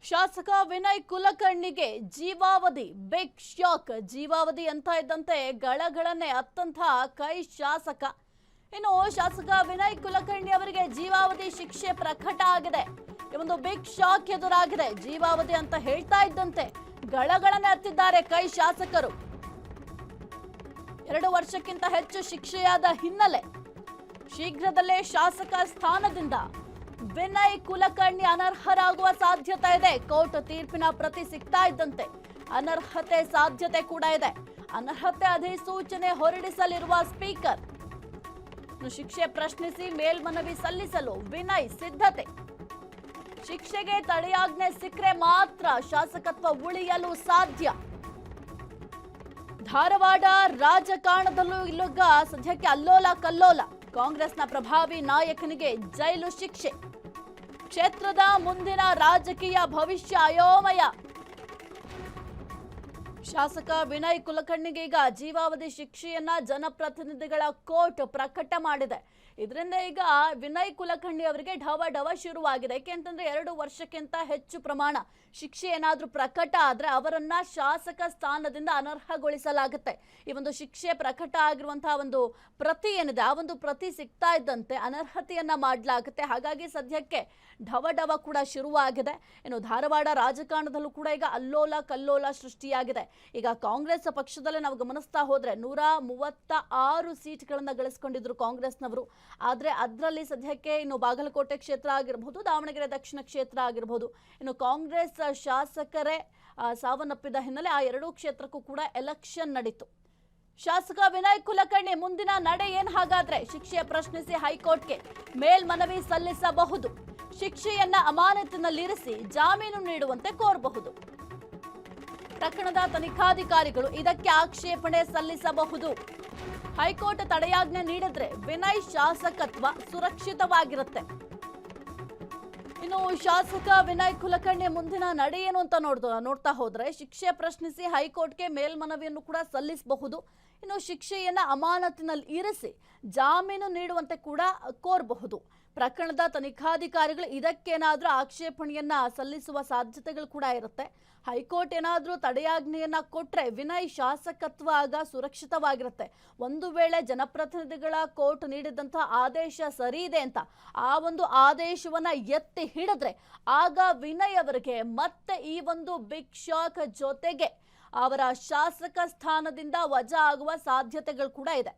ಶಾಸಕ ವಿನಯ್ ಕುಲಕರ್ಣಿಗೆ ಜೀವಾವಧಿ big shock. ಜೀವಾವಧಿ ಅಂತ ಇದ್ದಂತೆ ಗಳಗಳನ್ನೇ ಅತ್ತಂತ ಕೈ ಶಾಸಕ. ಇನ್ನು ಶಾಸಕ ವಿನಯ್ ಕುಲಕರ್ಣಿ ಅವರಿಗೆ ಜೀವಾವಧಿ ಶಿಕ್ಷೆ ಪ್ರಕಟ ಆಗಿದೆ. ಈ ಒಂದು ಬಿಗ್ ಶಾಕ್ ಎದುರಾಗಿದೆ. ಜೀವಾವಧಿ ಅಂತ ಹೇಳ್ತಾ ಇದ್ದಂತೆ ಗಳಗಳನ್ನೇ ಹತ್ತಿದ್ದಾರೆ ಕೈ ಶಾಸಕರು. 2 ವರ್ಷಕ್ಕಿಂತ ಹೆಚ್ಚು ಶಿಕ್ಷೆಯಾದ ಹಿನ್ನೆಲೆ ಶೀಘ್ರದಲ್ಲೇ ಶಾಸಕ ಸ್ಥಾನದಿಂದ ವಿನಯ್ ಕುಲಕರ್ಣಿ ಅನರ್ಹರಾಗುವ ಸಾಧ್ಯತೆ ಇದೆ. ಕೋರ್ಟ್ ತೀರ್ಪಿನ ಪ್ರತಿ ಸಿಗ್ತಾ ಇದ್ದಂತೆ ಅನರ್ಹತೆ ಸಾಧ್ಯತೆ ಕೂಡ ಇದೆ. ಅನರ್ಹತೆ ಅಧಿಸೂಚನೆ ಹೊರಡಿಸಲಿರುವ ಸ್ಪೀಕರ್. ಶಿಕ್ಷೆ ಪ್ರಶ್ನಿಸಿ ಮೇಲ್ಮನವಿ ಸಲ್ಲಿಸಲು ವಿನಯ್ ಸಿದ್ಧತೆ. ಶಿಕ್ಷೆಗೆ ತಡೆಯಾಜ್ಞೆ ಸಿಕ್ಕರೆ ಮಾತ್ರ ಶಾಸಕತ್ವ ಉಳಿಯಲು ಸಾಧ್ಯ. ಧಾರವಾಡ ರಾಜಕಾರಣದಲ್ಲೂ ಇಲ್ಲೊಗ ಸದ್ಯಕ್ಕೆ ಅಲ್ಲೋಲ ಕಲ್ಲೋಲ. ಕಾಂಗ್ರೆಸ್ನ ಪ್ರಭಾವಿ ನಾಯಕನಿಗೆ ಜೈಲು ಶಿಕ್ಷೆ. ಕ್ಷೇತ್ರದ ಮುಂದಿನ ರಾಜಕೀಯ ಭವಿಷ್ಯ ಅಯೋಮಯ. ಶಾಸಕ ವಿನಯ್ ಕುಲಕರ್ಣಿಗೆ ಈಗ ಜೀವಾವಧಿ ಶಿಕ್ಷೆಯನ್ನ ಜನಪ್ರತಿನಿಧಿಗಳ ಕೋರ್ಟ್ ಪ್ರಕಟ ಮಾಡಿದೆ. ಇದರಿಂದ ಈಗ ವಿನಯ್ ಕುಲಕರ್ಣಿ ಅವರಿಗೆ ಢವ ಶುರುವಾಗಿದೆ. ಯಾಕೆಂತಂದ್ರೆ 2 ವರ್ಷಕ್ಕಿಂತ ಹೆಚ್ಚು ಪ್ರಮಾಣ ಶಿಕ್ಷೆ ಏನಾದ್ರೂ ಪ್ರಕಟ ಆದ್ರೆ ಅವರನ್ನ ಶಾಸಕ ಸ್ಥಾನದಿಂದ ಅನರ್ಹಗೊಳಿಸಲಾಗುತ್ತೆ. ಈ ಒಂದು ಶಿಕ್ಷೆ ಪ್ರಕಟ ಆಗಿರುವಂತಹ ಒಂದು ಪ್ರತಿ ಏನಿದೆ ಆ ಒಂದು ಪ್ರತಿ ಸಿಗ್ತಾ ಇದ್ದಂತೆ ಅನರ್ಹತೆಯನ್ನ ಮಾಡಲಾಗುತ್ತೆ. ಹಾಗಾಗಿ ಸದ್ಯಕ್ಕೆ ಢವ ಕೂಡ ಶುರುವಾಗಿದೆ. ಇನ್ನು ಧಾರವಾಡ ರಾಜಕಾರಣದಲ್ಲೂ ಕೂಡ ಈಗ ಅಲ್ಲೋಲ ಕಲ್ಲೋಲ ಸೃಷ್ಟಿಯಾಗಿದೆ. ಈಗ ಕಾಂಗ್ರೆಸ್ ಪಕ್ಷದಲ್ಲೇ ನಾವು ಗಮನಿಸ್ತಾ ಹೋದ್ರೆ 136 ಸೀಟ್ಗಳನ್ನ ಗಳಿಸಿಕೊಂಡಿದ್ರು ಕಾಂಗ್ರೆಸ್ನವರು. ಆದ್ರೆ ಅದರಲ್ಲಿ ಸದ್ಯಕ್ಕೆ ಇನ್ನು ಬಾಗಲಕೋಟೆ ಕ್ಷೇತ್ರ ಆಗಿರಬಹುದು, ದಾವಣಗೆರೆ ದಕ್ಷಿಣ ಕ್ಷೇತ್ರ ಆಗಿರಬಹುದು, ಇನ್ನು ಕಾಂಗ್ರೆಸ್ ಶಾಸಕರೇ ಸಾವನ್ನಪ್ಪಿದ ಹಿನ್ನೆಲೆ ಆ 2 ಕ್ಷೇತ್ರಕ್ಕೂ ಕೂಡ ಎಲೆಕ್ಷನ್ ನಡೀತು. ಶಾಸಕ ವಿನಯ್ ಕುಲಕರ್ಣಿ ಮುಂದಿನ ನಡೆ ಏನ್ ಹಾಗಾದ್ರೆ? ಶಿಕ್ಷೆ ಪ್ರಶ್ನಿಸಿ ಹೈಕೋರ್ಟ್ಗೆ ಮೇಲ್ಮನವಿ ಸಲ್ಲಿಸಬಹುದು. ಶಿಕ್ಷೆಯನ್ನ ಅಮಾನತಿನಲ್ಲಿರಿಸಿ ಜಾಮೀನು ನೀಡುವಂತೆ ಕೋರಬಹುದು. ಪ್ರಕರಣದ ತನಿಖಾಧಿಕಾರಿಗಳು ಇದಕ್ಕೆ ಆಕ್ಷೇಪಣೆ ಸಲ್ಲಿಸಬಹುದು. ಹೈಕೋರ್ಟ್ ತಡೆಯಾಜ್ಞೆ ನೀಡಿದ್ರೆ ವಿನಯ್ ಶಾಸಕತ್ವ ಸುರಕ್ಷಿತವಾಗಿರುತ್ತೆ. ಇನ್ನು ಶಾಸಕ ವಿನಯ್ ಕುಲಕರ್ಣಿ ಮುಂದಿನ ನಡೆ ಏನು ಅಂತ ನೋಡ್ತಾ ಹೋದ್ರೆ ಶಿಕ್ಷೆ ಪ್ರಶ್ನಿಸಿ ಹೈಕೋರ್ಟ್ಗೆ ಮೇಲ್ಮನವಿಯನ್ನು ಕೂಡ ಸಲ್ಲಿಸಬಹುದು. ಇನ್ನು ಶಿಕ್ಷೆಯನ್ನ ಅಮಾನತಿನಲ್ಲಿ ಇರಿಸಿ ಜಾಮೀನು ನೀಡುವಂತೆ ಕೂಡ ಕೋರಬಹುದು. ಪ್ರಕರಣದ ತನಿಖಾಧಿಕಾರಿಗಳು ಇದಕ್ಕೇನಾದ್ರೂ ಆಕ್ಷೇಪಣೆಯನ್ನ ಸಲ್ಲಿಸುವ ಸಾಧ್ಯತೆಗಳು ಕೂಡ ಇರುತ್ತೆ. ಹೈಕೋರ್ಟ್ ಏನಾದ್ರೂ ತಡೆಯಾಜ್ಞೆಯನ್ನ ಕೊಟ್ರೆ ವಿನಯ್ ಶಾಸಕತ್ವ ಆಗ ಸುರಕ್ಷಿತವಾಗಿರುತ್ತೆ. ಒಂದು ವೇಳೆ ಜನಪ್ರತಿನಿಧಿಗಳ ಕೋರ್ಟ್ ನೀಡಿದಂತಹ ಆದೇಶ ಸರಿ ಇದೆ ಅಂತ ಆ ಒಂದು ಆದೇಶವನ್ನ ಎತ್ತಿ ಹಿಡಿದ್ರೆ ಆಗ ವಿನಯ್ ಅವರಿಗೆ ಮತ್ತೆ ಈ ಒಂದು ಬಿಗ್ ಶಾಕ್ ಜೊತೆಗೆ ಅವರ ಶಾಸಕ ಸ್ಥಾನದಿಂದ ವಜಾ ಆಗುವ ಸಾಧ್ಯತೆಗಳು ಕೂಡ ಇದೆ.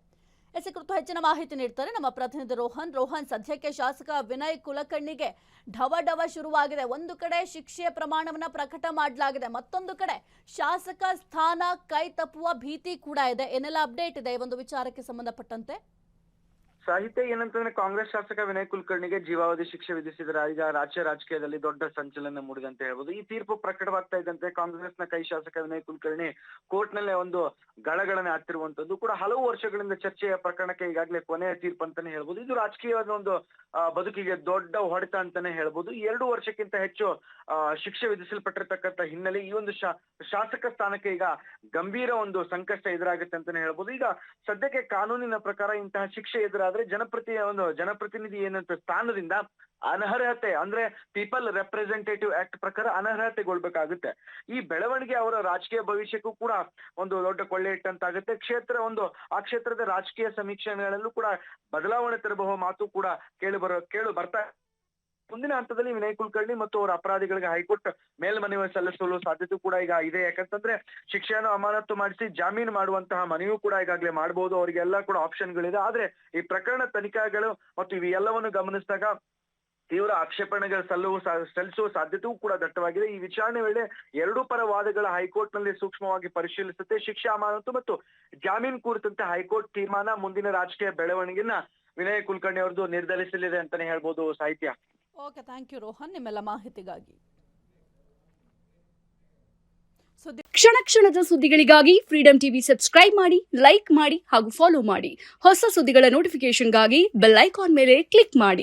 ಈ ಕುರಿತು ಹೆಚ್ಚಿನ ಮಾಹಿತಿ ನೀಡ್ತಾರೆ ನಮ್ಮ ಪ್ರತಿನಿಧಿ ರೋಹನ್. ಸದ್ಯಕ್ಕೆ ಶಾಸಕ ವಿನಯ್ ಕುಲಕರ್ಣಿಗೆ ಢವ ಶುರುವಾಗಿದೆ. ಒಂದು ಕಡೆ ಶಿಕ್ಷೆಯ ಪ್ರಮಾಣವನ್ನ ಪ್ರಕಟ ಮಾಡಲಾಗಿದೆ, ಮತ್ತೊಂದು ಕಡೆ ಶಾಸಕ ಸ್ಥಾನ ಕೈ ತಪ್ಪುವ ಭೀತಿ ಕೂಡ ಇದೆ. ಏನೆಲ್ಲ ಅಪ್ಡೇಟ್ ಇದೆ ಈ ಒಂದು ವಿಚಾರಕ್ಕೆ ಸಂಬಂಧಪಟ್ಟಂತೆ? ಸಾಹಿತ್ಯ ಏನಂತಂದ್ರೆ ಕಾಂಗ್ರೆಸ್ ಶಾಸಕ ವಿನಯ್ ಕುಲಕರ್ಣಿಗೆ ಜೀವಾವಧಿ ಶಿಕ್ಷೆ ವಿಧಿಸಿದ್ರೆ ಈಗ ರಾಜ್ಯ ರಾಜಕೀಯದಲ್ಲಿ ದೊಡ್ಡ ಸಂಚಲನ ಮೂಡಿದಂತೆ ಹೇಳ್ಬೋದು. ಈ ತೀರ್ಪು ಪ್ರಕಟವಾಗ್ತಾ ಇದ್ದಂತೆ ಕಾಂಗ್ರೆಸ್ನ ಕೈ ಶಾಸಕ ವಿನಯ್ ಕುಲಕರ್ಣಿ ಕೋರ್ಟ್ ನಲ್ಲೇ ಒಂದು ಗಳಗಳನ್ನ ಹತ್ತಿರುವಂತದ್ದು ಕೂಡ ಹಲವು ವರ್ಷಗಳಿಂದ ಚರ್ಚೆಯ ಪ್ರಕರಣಕ್ಕೆ ಈಗಾಗಲೇ ಕೊನೆಯ ತೀರ್ಪು ಅಂತಾನೆ ಹೇಳ್ಬೋದು. ಇದು ರಾಜಕೀಯವಾದ ಒಂದು ಬದುಕಿಗೆ ದೊಡ್ಡ ಹೊಡೆತ ಅಂತಾನೆ ಹೇಳ್ಬೋದು. 2 ವರ್ಷಕ್ಕಿಂತ ಹೆಚ್ಚು ಶಿಕ್ಷೆ ವಿಧಿಸಲ್ಪಟ್ಟಿರ್ತಕ್ಕಂಥ ಹಿನ್ನೆಲೆ ಈ ಒಂದು ಶಾಸಕ ಸ್ಥಾನಕ್ಕೆ ಈಗ ಗಂಭೀರ ಒಂದು ಸಂಕಷ್ಟ ಎದುರಾಗುತ್ತೆ ಅಂತಾನೆ ಹೇಳ್ಬೋದು. ಈಗ ಸದ್ಯಕ್ಕೆ ಕಾನೂನಿನ ಪ್ರಕಾರ ಇಂತಹ ಶಿಕ್ಷೆ ಎದುರಾದ್ರೆ ಜನಪ್ರತಿನಿಧಿ ಏನಂತ ಸ್ಥಾನದಿಂದ ಅನರ್ಹತೆ ಅಂದ್ರೆ ಪೀಪಲ್ ರೆಪ್ರೆಸೆಂಟೇಟಿವ್ ಆಕ್ಟ್ ಪ್ರಕಾರ ಅನರ್ಹತೆಗೊಳ್ಬೇಕಾಗುತ್ತೆ. ಈ ಬೆಳವಣಿಗೆ ಅವರ ರಾಜಕೀಯ ಭವಿಷ್ಯಕ್ಕೂ ಕೂಡ ಒಂದು ದೊಡ್ಡ ಕೊಳ್ಳೆ ಇಟ್ಟಂತಾಗುತ್ತೆ. ಆ ಕ್ಷೇತ್ರದ ರಾಜಕೀಯ ಸಮೀಕ್ಷೆಗಳಲ್ಲೂ ಕೂಡ ಬದಲಾವಣೆ ತರಬಹುವ ಮಾತು ಕೂಡ ಕೇಳು ಬರ್ತಾ ಮುಂದಿನ ಹಂತದಲ್ಲಿ ವಿನಯ್ ಕುಲಕರ್ಣಿ ಮತ್ತು ಅವರ ಅಪರಾಧಿಗಳಿಗೆ ಹೈಕೋರ್ಟ್ ಮೇಲ್ಮನವಿ ಸಲ್ಲಿಸಲು ಸಾಧ್ಯತೆ ಕೂಡ ಈಗ ಇದೆ. ಯಾಕಂತಂದ್ರೆ ಶಿಕ್ಷೆಯನ್ನು ಅಮಾನತು ಮಾಡಿಸಿ ಜಾಮೀನು ಮಾಡುವಂತಹ ಮನವಿಯೂ ಕೂಡ ಈಗಾಗಲೇ ಮಾಡಬಹುದು. ಅವರಿಗೆಲ್ಲ ಕೂಡ ಆಪ್ಷನ್ಗಳಿದೆ. ಆದ್ರೆ ಈ ಪ್ರಕರಣ ತನಿಖೆಗಳು ಮತ್ತು ಇವೆಲ್ಲವನ್ನು ಗಮನಿಸಿದಾಗ ತೀವ್ರ ಆಕ್ಷೇಪಣೆಗಳು ಸಲ್ಲಿಸುವ ಸಾಧ್ಯತೆಯೂ ಕೂಡ ದಟ್ಟವಾಗಿದೆ. ಈ ವಿಚಾರಣೆ ವೇಳೆ 2 ಪರ ವಾದಗಳ ಹೈಕೋರ್ಟ್ ನಲ್ಲಿ ಸೂಕ್ಷ್ಮವಾಗಿ ಪರಿಶೀಲಿಸುತ್ತೆ. ಶಿಕ್ಷೆ ಅಮಾನತು ಮತ್ತು ಜಾಮೀನು ಕುರಿತಂತೆ ಹೈಕೋರ್ಟ್ ತೀರ್ಮಾನ ಮುಂದಿನ ರಾಜಕೀಯ ಬೆಳವಣಿಗೆನ ವಿನಯ್ ಕುಲಕರ್ಣಿ ಅವರದ್ದು ನಿರ್ಧರಿಸಲಿದೆ ಅಂತಾನೆ ಹೇಳ್ಬೋದು. ಸಾಹಿತ್ಯ. ಓಕೆ, ಥ್ಯಾಂಕ್ ಯು ರೋಹನ್ ನಿಮ್ಮೆಲ್ಲ ಮಾಹಿತಿಗಾಗಿ. ಕ್ಷಣದ ಸುದ್ದಿಗಳಿಗಾಗಿ ಫ್ರೀಡಂ ಟಿವಿ ಸಬ್ಸ್ಕ್ರೈಬ್ ಮಾಡಿ, ಲೈಕ್ ಮಾಡಿ ಹಾಗೂ ಫಾಲೋ ಮಾಡಿ. ಹೊಸ ಸುದ್ದಿಗಳ ನೋಟಿಫಿಕೇಶನ್ಗಾಗಿ ಬೆಲ್ ಐಕಾನ್ ಮೇಲೆ ಕ್ಲಿಕ್ ಮಾಡಿ.